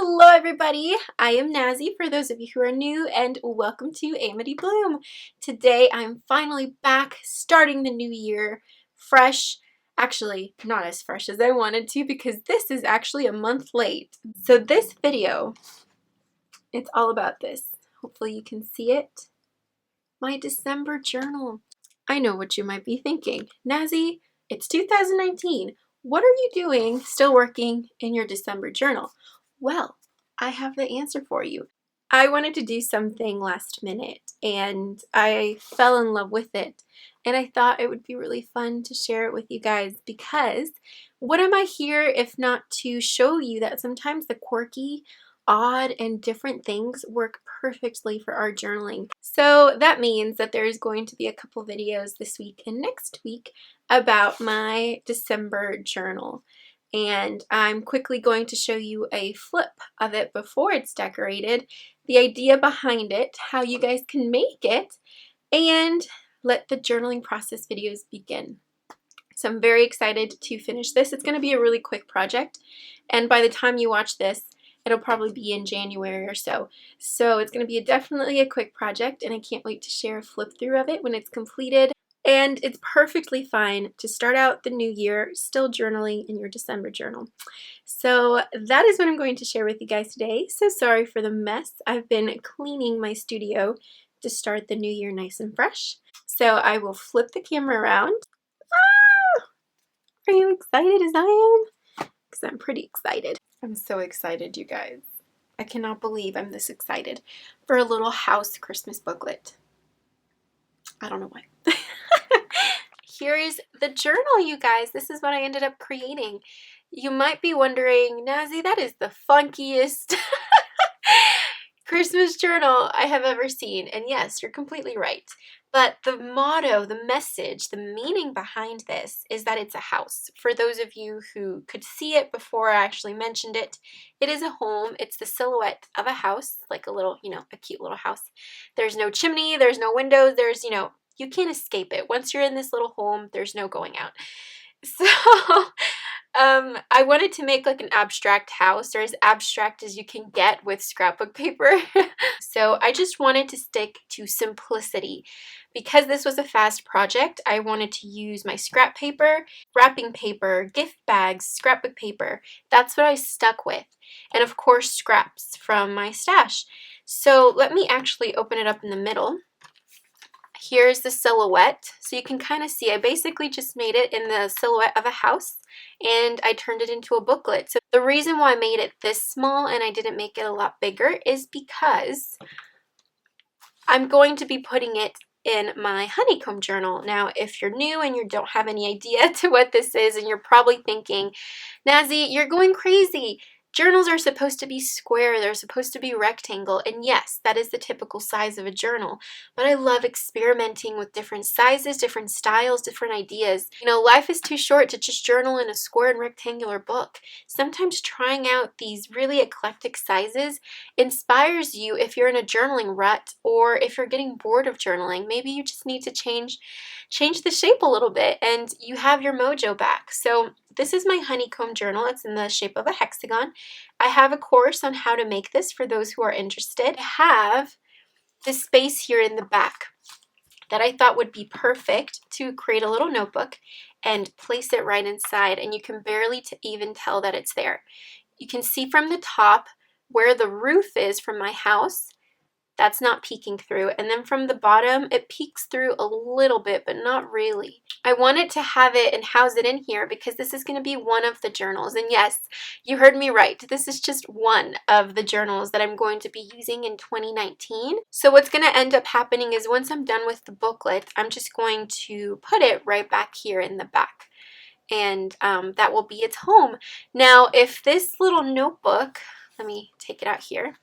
Hello everybody, I am Nazi for those of you who are new, and welcome to Amity Bloom. Today I'm finally back starting the new year fresh. Actually, not as fresh as I wanted to because this is actually a month late. So this video, it's all about this. Hopefully you can see it. My December journal. I know what you might be thinking. Nazi, it's 2019. What are you doing still working in your December journal? Well, I have the answer for you. I wanted to do something last minute and I fell in love with it, and I thought it would be really fun to share it with you guys because what am I here if not to show you that sometimes the quirky, odd, and different things work perfectly for our journaling. So that means that there's going to be a couple videos this week and next week about my December journal. And I'm quickly going to show you a flip of it before it's decorated, the idea behind it, how you guys can make it, and let the journaling process videos begin. So I'm very excited to finish this. It's going to be a really quick project, and by the time you watch this, it'll probably be in January or so. So it's going to be definitely a quick project, and I can't wait to share a flip through of it when it's completed. And it's perfectly fine to start out the new year still journaling in your December journal. So that is what I'm going to share with you guys today. So sorry for the mess. I've been cleaning my studio to start the new year nice and fresh. So I will flip the camera around. Ah! Are you excited as I am? Because I'm pretty excited. I'm so excited, you guys. I cannot believe I'm this excited for a little house Christmas booklet. I don't know why. Here is the journal, you guys. This is what I ended up creating. You might be wondering, Nazi, that is the funkiest Christmas journal I have ever seen. And yes, you're completely right. But the motto, the message, the meaning behind this is that it's a house. For those of you who could see it before I actually mentioned it, it is a home. It's the silhouette of a house, like a little, a cute little house. There's no chimney, there's no windows, there's, you can't escape it. Once you're in this little home, there's no going out. So I wanted to make like an abstract house, or as abstract as you can get with scrapbook paper. So I just wanted to stick to simplicity. Because this was a fast project, I wanted to use my scrap paper, wrapping paper, gift bags, scrapbook paper. That's what I stuck with. And of course, scraps from my stash. So let me actually open it up in the middle. Here's the silhouette, so you can kind of see I basically just made it in the silhouette of a house, and I turned it into a booklet. So the reason why I made it this small and I didn't make it a lot bigger is because I'm going to be putting it in my honeycomb journal. Now, if you're new and you don't have any idea to what this is, and you're probably thinking, Nazi, you're going crazy. Journals are supposed to be square, they're supposed to be rectangle, and yes, that is the typical size of a journal, but I love experimenting with different sizes, different styles, different ideas. Life is too short to just journal in a square and rectangular book. Sometimes trying out these really eclectic sizes inspires you if you're in a journaling rut, or if you're getting bored of journaling. Maybe you just need to change the shape a little bit and you have your mojo back. So this is my honeycomb journal. It's in the shape of a hexagon. I have a course on how to make this for those who are interested. I have this space here in the back that I thought would be perfect to create a little notebook and place it right inside, and you can barely even tell that it's there. You can see from the top where the roof is from my house. That's not peeking through, and then from the bottom it peeks through a little bit, but not really. I wanted to have it and house it in here because this is going to be one of the journals, and yes, you heard me right, this is just one of the journals that I'm going to be using in 2019. So what's going to end up happening is once I'm done with the booklet, I'm just going to put it right back here in the back, and that will be its home. Now, if this little notebook, let me take it out here.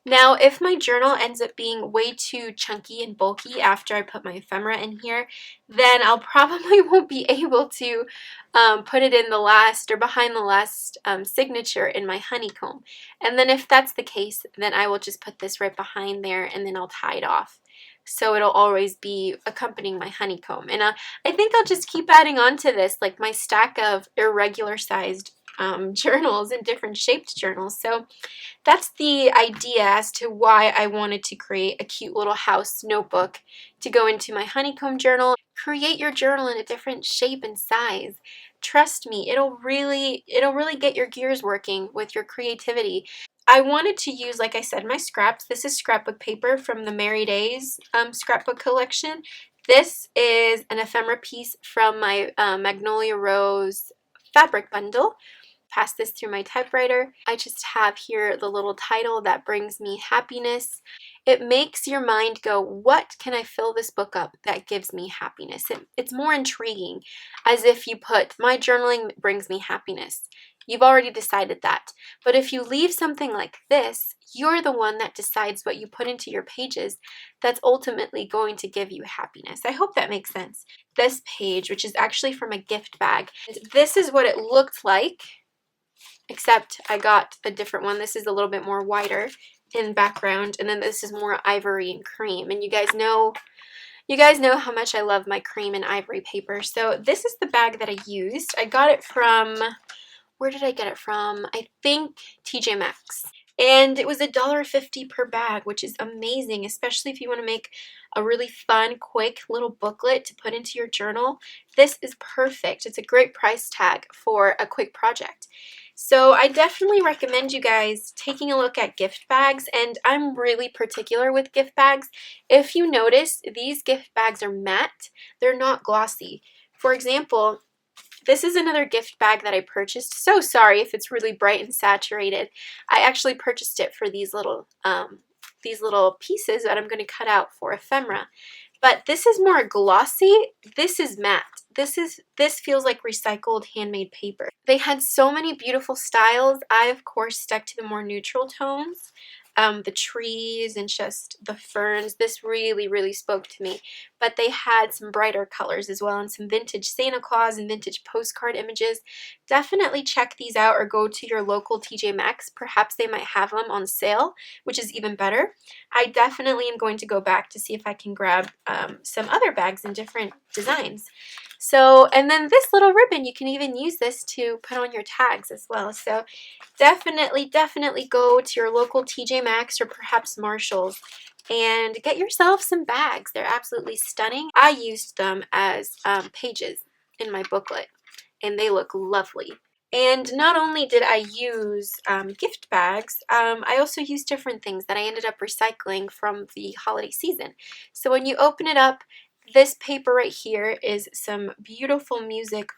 Now, if my journal ends up being way too chunky and bulky after I put my ephemera in here, then I'll probably won't be able to put it in the last or behind the last signature in my honeycomb. And then if that's the case, then I will just put this right behind there and then I'll tie it off. So it'll always be accompanying my honeycomb. And I think I'll just keep adding on to this, like my stack of irregular sized journals and different shaped journals. So that's the idea as to why I wanted to create a cute little house notebook to go into my honeycomb journal. Create your journal in a different shape and size. Trust me, it'll really get your gears working with your creativity. I wanted to use, like I said, my scraps. This is scrapbook paper from the Merry Days scrapbook collection. This is an ephemera piece from my Magnolia Rose fabric bundle. Pass this through my typewriter. I just have here the little title, That Brings Me Happiness. It makes your mind go, what can I fill this book up that gives me happiness? It's more intriguing, as if you put, my journaling brings me happiness. You've already decided that. But if you leave something like this, you're the one that decides what you put into your pages that's ultimately going to give you happiness. I hope that makes sense. This page, which is actually from a gift bag, this is what it looked like, except I got a different one. This is a little bit more wider in background, and then this is more ivory and cream. And you guys know how much I love my cream and ivory paper. So this is the bag that I used. I got it from, where did I get it from? I think TJ Maxx. And it was $1.50 per bag, which is amazing, especially if you want to make a really fun, quick little booklet to put into your journal. This is perfect. It's a great price tag for a quick project. So I definitely recommend you guys taking a look at gift bags, and I'm really particular with gift bags. If you notice, these gift bags are matte. They're not glossy. For example, this is another gift bag that I purchased. So sorry if it's really bright and saturated. I actually purchased it for these little pieces that I'm going to cut out for ephemera. But this is more glossy. This is matte. This feels like recycled handmade paper. They had so many beautiful styles. I, of course, stuck to the more neutral tones. The trees and just the ferns. This really, really spoke to me. But they had some brighter colors as well, and some vintage Santa Claus and vintage postcard images. Definitely check these out, or go to your local TJ Maxx. Perhaps they might have them on sale, which is even better. I definitely am going to go back to see if I can grab some other bags in different designs. So, and then this little ribbon, you can even use this to put on your tags as well. So definitely go to your local TJ Maxx or perhaps Marshall's and get yourself some bags. They're absolutely stunning. I used them as pages in my booklet, and they look lovely. And not only did I use gift bags, I also used different things that I ended up recycling from the holiday season. So when you open it up, this paper right here is some beautiful music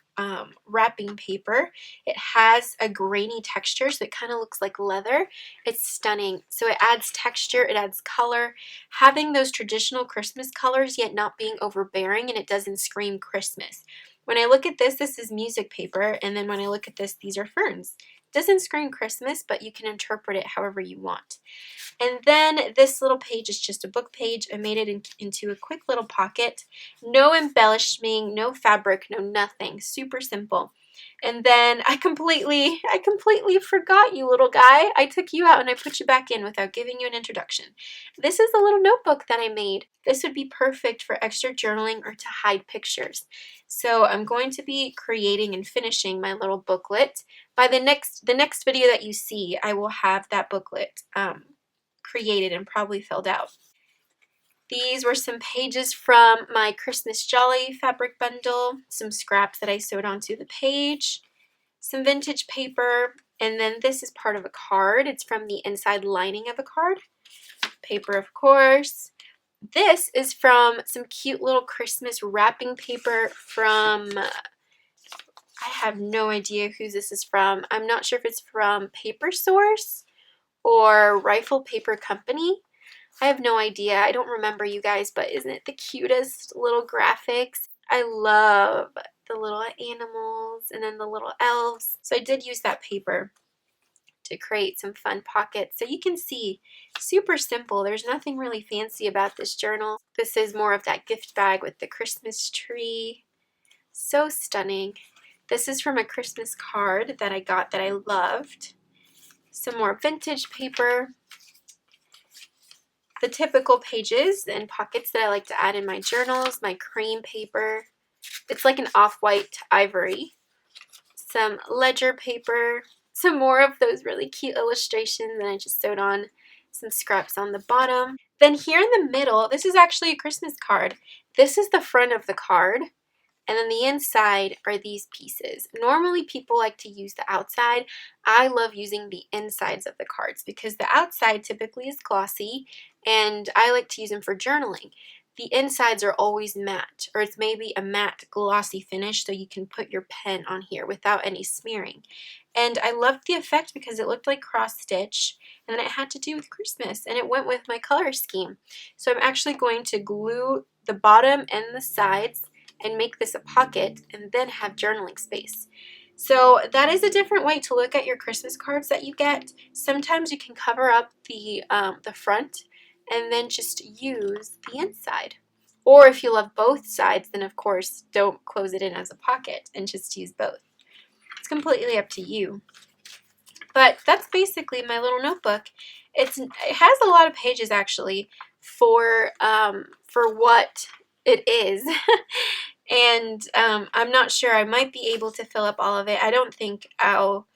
wrapping paper. It has a grainy texture, so it kind of looks like leather. It's stunning. So it adds texture, it adds color, having those traditional Christmas colors yet not being overbearing, and it doesn't scream Christmas. When I look at this, this is music paper, and then when I look at this, these are ferns. It doesn't scream Christmas, but you can interpret it however you want. And then this little page is just a book page. I made it into a quick little pocket. No embellishing, no fabric, no nothing. Super simple. And then I completely forgot you, little guy. I took you out and I put you back in without giving you an introduction. This is a little notebook that I made. This would be perfect for extra journaling or to hide pictures. So I'm going to be creating and finishing my little booklet. By the next video that you see, I will have that booklet created and probably filled out. These were some pages from my Christmas Jolly fabric bundle, some scraps that I sewed onto the page, some vintage paper, and then this is part of a card. It's from the inside lining of a card. Paper, of course. This is from some cute little Christmas wrapping paper from, I have no idea who this is from. I'm not sure if it's from Paper Source or Rifle Paper Company. I have no idea. I don't remember, you guys, but isn't it the cutest little graphics? I love the little animals and then the little elves. So I did use that paper to create some fun pockets. So you can see, super simple. There's nothing really fancy about this journal. This is more of that gift bag with the Christmas tree. So stunning. This is from a Christmas card that I got that I loved. Some more vintage paper. The typical pages and pockets that I like to add in my journals, my cream paper. It's like an off-white ivory. some ledger paper, some more of those really cute illustrations, and I just sewed on some scraps on the bottom. Then here in the middle, this is actually a Christmas card. This is the front of the card, and then the inside are these pieces. Normally people like to use the outside. I love using the insides of the cards because the outside typically is glossy, and I like to use them for journaling. The insides are always matte, or it's maybe a matte glossy finish so you can put your pen on here without any smearing. And I loved the effect because it looked like cross stitch, and then it had to do with Christmas, and it went with my color scheme. So I'm actually going to glue the bottom and the sides and make this a pocket and then have journaling space. So that is a different way to look at your Christmas cards that you get. Sometimes you can cover up the front and then just use the inside. Or if you love both sides, then of course don't close it in as a pocket and just use both. It's completely up to you. But that's basically my little notebook. It has a lot of pages actually for what it is. And I'm not sure. I might be able to fill up all of it. I don't think I'll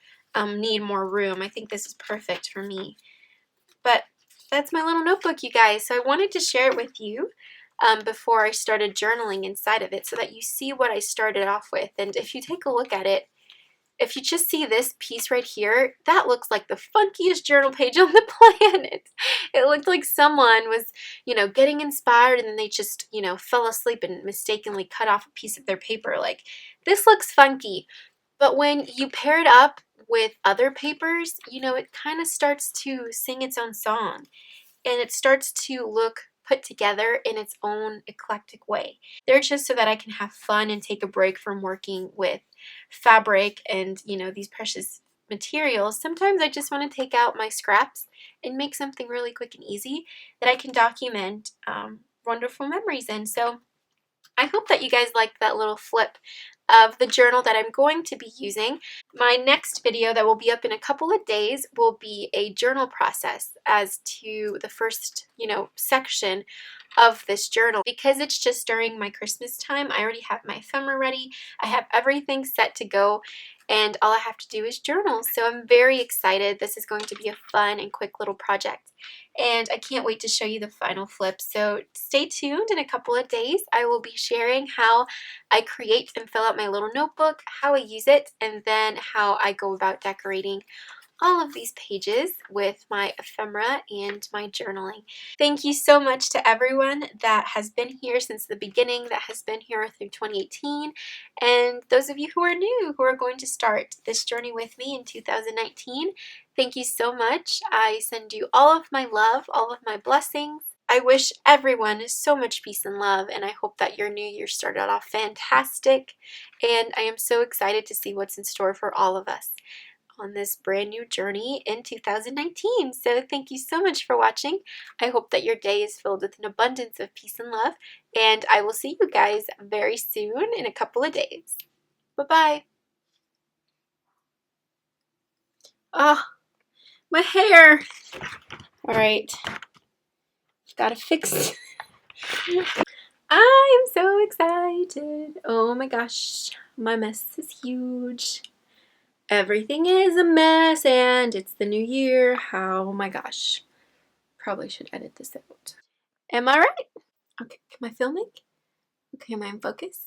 need more room. I think this is perfect for me. But that's my little notebook, you guys. So I wanted to share it with you before I started journaling inside of it so that you see what I started off with. And if you take a look at it, if you just see this piece right here, that looks like the funkiest journal page on the planet. It looked like someone was, getting inspired and then they just, fell asleep and mistakenly cut off a piece of their paper. Like, this looks funky. But when you pair it up with other papers, it kind of starts to sing its own song. And it starts to look put together in its own eclectic way. They're just so that I can have fun and take a break from working with fabric and, these precious materials. Sometimes I just want to take out my scraps and make something really quick and easy that I can document wonderful memories in. So I hope that you guys liked that little flip of the journal that I'm going to be using. My next video that will be up in a couple of days will be a journal process as to the first, section of this journal. Because it's just during my Christmas time, I already have my ephemera ready. I have everything set to go, and all I have to do is journal. So I'm very excited. This is going to be a fun and quick little project. And I can't wait to show you the final flip. So stay tuned. In a couple of days, I will be sharing how I create and fill out my little notebook, how I use it, and then how I go about decorating all of these pages with my ephemera and my journaling. Thank you so much to everyone that has been here since the beginning, that has been here through 2018, and those of you who are new, who are going to start this journey with me in 2019, thank you so much. I send you all of my love, all of my blessings. I wish everyone so much peace and love, and I hope that your new year started off fantastic, and I am so excited to see what's in store for all of us on this brand new journey in 2019. So thank you so much for watching. I hope that your day is filled with an abundance of peace and love, and I will see you guys very soon in a couple of days. Bye-bye. Oh, my hair. All right, gotta fix it. I'm so excited. Oh my gosh, my mess is huge. Everything is a mess and it's the new year. Oh my gosh. Probably should edit this out. Am I right? Okay, am I filming? Okay, am I in focus?